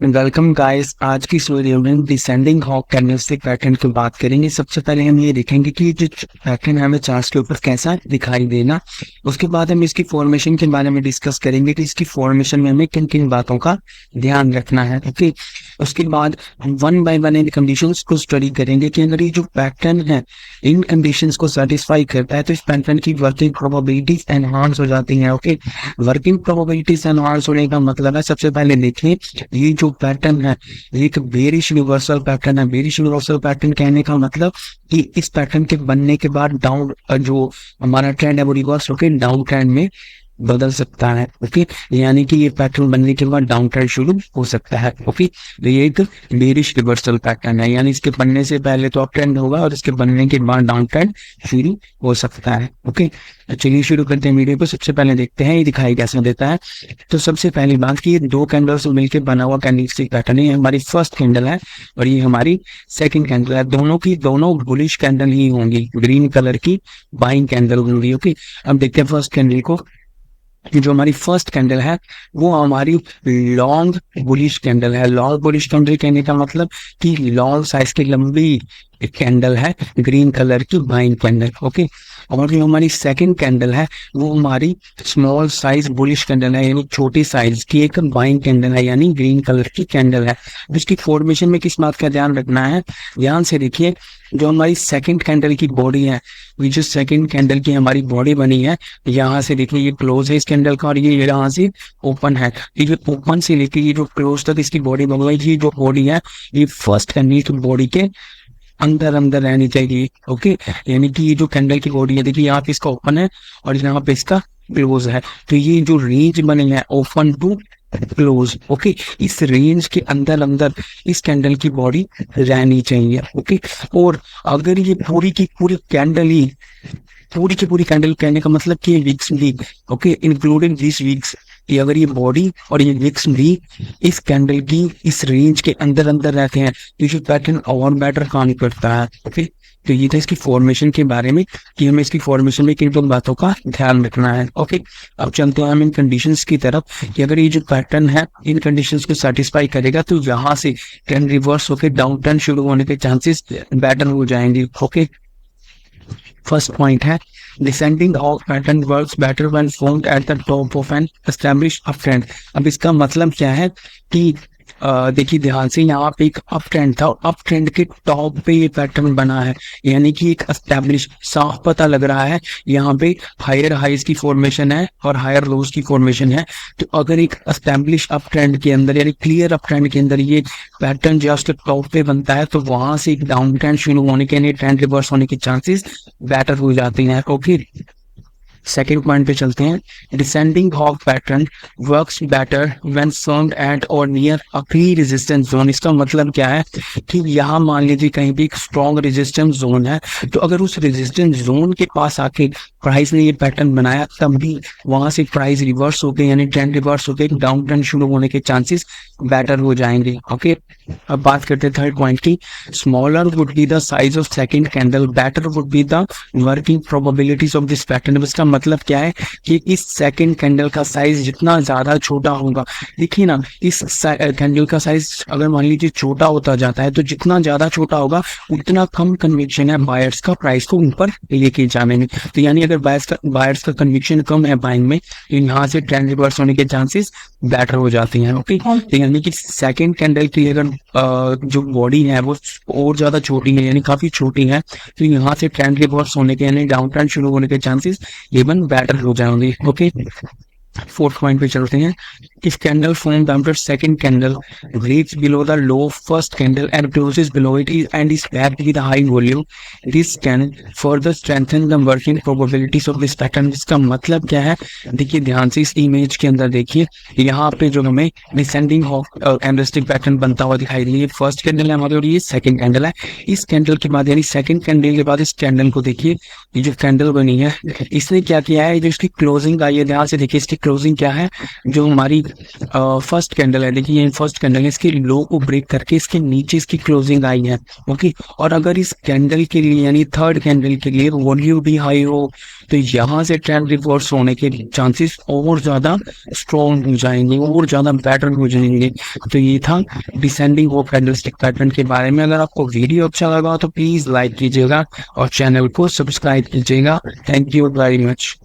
Welcome guys. आज की इस वीडियो में डिसेंडिंग हॉक कैंडलस्टिक पैटर्न की बात करेंगे। सबसे पहले हम ये देखेंगे कि जो पैटर्न हमें चार्ट के ऊपर कैसा दिखाई देना। उसके बाद हम इसकी फॉर्मेशन के बारे में डिस्कस करेंगे कि इसकी फॉर्मेशन में हमें किन किन बातों का ध्यान रखना है। ओके, उसके बाद हम one by one in conditions को स्टडी करेंगे कि अगर ये जो पैटर्न है इन कंडीशंस को सेटिस्फाई करता है तो इस पैटर्न की वर्किंग प्रोबेबिलिटीज एनहांस हो जाती है। ओके, वर्किंग प्रोबेबिलिटीज एनहांस होने का मतलब है, सबसे पहले देखिए ये जो पैटर्न है ये एक बेरिश यूनिवर्सल पैटर्न है। बेरिश यूनिवर्सल पैटर्न कहने का मतलब कि इस पैटर्न के बनने के बाद डाउन जो हमारा ट्रेंड है वो रिवर्स होकर डाउन ट्रेंड में बदल सकता है। ओके, यानी कि ये पैटर्न बनने के बाद डाउन ट्रेंड शुरू हो सकता है। ओके, तो ये एक बेरिश रिवर्सल पैटर्न है, यानी इसके बनने से पहले तो अप ट्रेंड होगा और इसके बनने के बाद डाउन ट्रेंड शुरू हो सकता है। ओके, चलिए शुरू करते हैं वीडियो को। सबसे पहले देखते हैं ये दिखाई कैसे देता है। तो सबसे पहली बात कि ये दो कैंडल्स मिलकर बना हुआ कैंडलस्टिक पैटर्न है। ये हमारी फर्स्ट कैंडल है और ये हमारी सेकंड कैंडल है। दोनों बुलिश कैंडल ही होंगी, ग्रीन कलर की बाइंग कैंडल होंगी। ओके, अब देखते हैं फर्स्ट कैंडल को। जो हमारी फर्स्ट कैंडल है वो हमारी लॉन्ग बुलिश कैंडल है। लॉन्ग बुलिश कैंडल कहने का मतलब कि लॉन्ग साइज की लंबी कैंडल है, ग्रीन कलर की बाइंग कैंडल। ओके, और जो हमारी सेकंड कैंडल है वो हमारी स्मॉल साइज बुलिश कैंडल है, यानी छोटी साइज की एक बाइंग कैंडल है, यानी ग्रीन कलर की कैंडल है। इसकी फॉर्मेशन में किस बात का ध्यान रखना है, ध्यान से देखिए। जो हमारी सेकंड कैंडल की बॉडी है, ये जो सेकंड कैंडल की हमारी बॉडी बनी है, यहाँ से देखिए ये क्लोज है इस कैंडल का और ये यहाँ से ओपन है। ये जो ओपन से लेके ये जो क्लोज तक इसकी बॉडी बन गई, ये जो बॉडी है ये फर्स्ट कैंडल की बॉडी के अंदर अंदर रहनी चाहिए। ओके, यानी कि ये जो कैंडल की बॉडी है देखिए यहाँ पे इसका ओपन है और यहाँ पे इसका क्लोज है, तो ये जो रेंज बने हैं ओपन टू क्लोज। ओके, इस रेंज के अंदर अंदर इस कैंडल की बॉडी रहनी चाहिए। ओके, और अगर ये पूरी की पूरी कैंडल कहने का मतलब कि वीक्स भी, ओके, इंक्लूडिंग दिस वीक्स, ये अगर ये बॉडी और ये विक्स भी इस कैंडल की इस रेंज के अंदर अंदर रहते हैं तो ये पैटर्न और बेटर काम करता है। ओके, तो ये था इसकी फॉर्मेशन के बारे में कि हमें इसकी फॉर्मेशन में किन किन बातों का ध्यान रखना है। ओके, अब चलते हैं हम इन कंडीशंस की तरफ कि अगर ये जो पैटर्न है इन कंडीशंस को सेटिस्फाई करेगा तो यहाँ से ट्रेंड रिवर्स होकर डाउन ट्रेंड शुरू होने के चांसेस बेटर हो जाएंगे। ओके, फर्स्ट पॉइंट है descending hawk pattern works better when formed at the top of an established up trend. अब इसका मतलब क्या है कि देखिए ध्यान से, यहाँ पे एक अप ट्रेंड था और अप ट्रेंड के टॉप पे ये पैटर्न बना है, यानी कि एक एस्टैब्लिश साफ पता लग रहा है यहाँ पे हायर हाइज की फॉर्मेशन है और हायर लोज की फॉर्मेशन है। तो अगर एक एस्टैब्लिश अप ट्रेंड के अंदर यानी क्लियर अप ट्रेंड के अंदर ये पैटर्न जस्ट टॉप पे बनता है तो वहां से एक डाउन ट्रेंड शुरू होने के यानी ट्रेंड रिवर्स होने के चांसेस बेटर हो जाते हैं। ओके, सेकेंड पॉइंट पे चलते हैं। Descending hawk pattern works better when formed at और near a pre resistance zone. इसका मतलब क्या है कि यहाँ मान लीजिए कहीं भी एक स्ट्रॉन्ग रेजिस्टेंस जोन है, तो अगर उस रेजिस्टेंस जोन के पास आके प्राइस ने ये पैटर्न बनाया तब भी वहां से प्राइस रिवर्स होके यानी ट्रेंड रिवर्स होके डाउन ट्रेंड शुरू होने के चांसेस बेटर हो जाएंगे। ओके, अब बात करते हैं थर्ड पॉइंट की। Smaller would be the size of second candle, better would be the working probabilities of this pattern. इसका मतलब क्या है कि इस सेकंड कैंडल का साइज जितना ज्यादा छोटा होगा, देखिए ना, इस कैंडल का साइज अगर मान लीजिए छोटा होता जाता है तो जितना ज्यादा छोटा होगा उतना कम कन्विक्शन है बायर्स का प्राइस को ऊपर लेके जाने में। तो यानी अगर बायर्स का कन्विक्शन कम है बाइंग में तो यहाँ से ट्रेंड रिवर्स होने के चांसेस बेटर हो जाते हैं। ओके, तो यानी कि सेकंड कैंडल की अगर जो बॉडी है वो और ज्यादा छोटी है यानी काफी छोटी है तो यहाँ से ट्रेंड रिवर्स होने के यानी डाउन ट्रेंड शुरू होने के चांसेस इवन बेटर हो जाएंगे। ओके, फोर्थ पॉइंट पे चलते हैं। If candle formed after second candle breaks below the low first candle and closes below it and is backed with a high volume, this can further strengthen the working probabilities of this pattern। इसका मतलब क्या है, देखिए ध्यान से इस image के अंदर देखिए, यहाँ पे जो हमें डिसेंडिंग कैंडलस्टिक पैटर्न बनता हुआ दिखाई दे, ये फर्स्ट कैंडल है हमारी और ये सेकंड कैंडल है। इस कैंडल के बाद यानी सेकंड कैंडल के बाद इस कैंडल को देखिए, ये जो कैंडल बनी है इसने क्या किया है, जो इसकी क्लोजिंग आई है ध्यान से देखिए, इसकी क्लोजिंग क्या है, जो हमारी फर्स्ट कैंडल है, देखिए ये फर्स्ट कैंडल है, इसके लो को ब्रेक करके इसके नीचे इसकी क्लोजिंग आई है। ओके, और अगर इस कैंडल के लिए यानी थर्ड कैंडल के लिए वॉल्यूम भी हाई हो तो यहाँ से ट्रेंड रिवर्स होने के चांसेस और ज्यादा स्ट्रॉन्ग हो जाएंगे और ज्यादा बेटर हो जाएंगे। तो ये था डिसेंडिंग वो कैंडलस्टिक पैटर्न के बारे में। अगर आपको वीडियो अच्छा लगा तो प्लीज लाइक कीजिएगा और चैनल को सब्सक्राइब कीजिएगा। Thank you very much.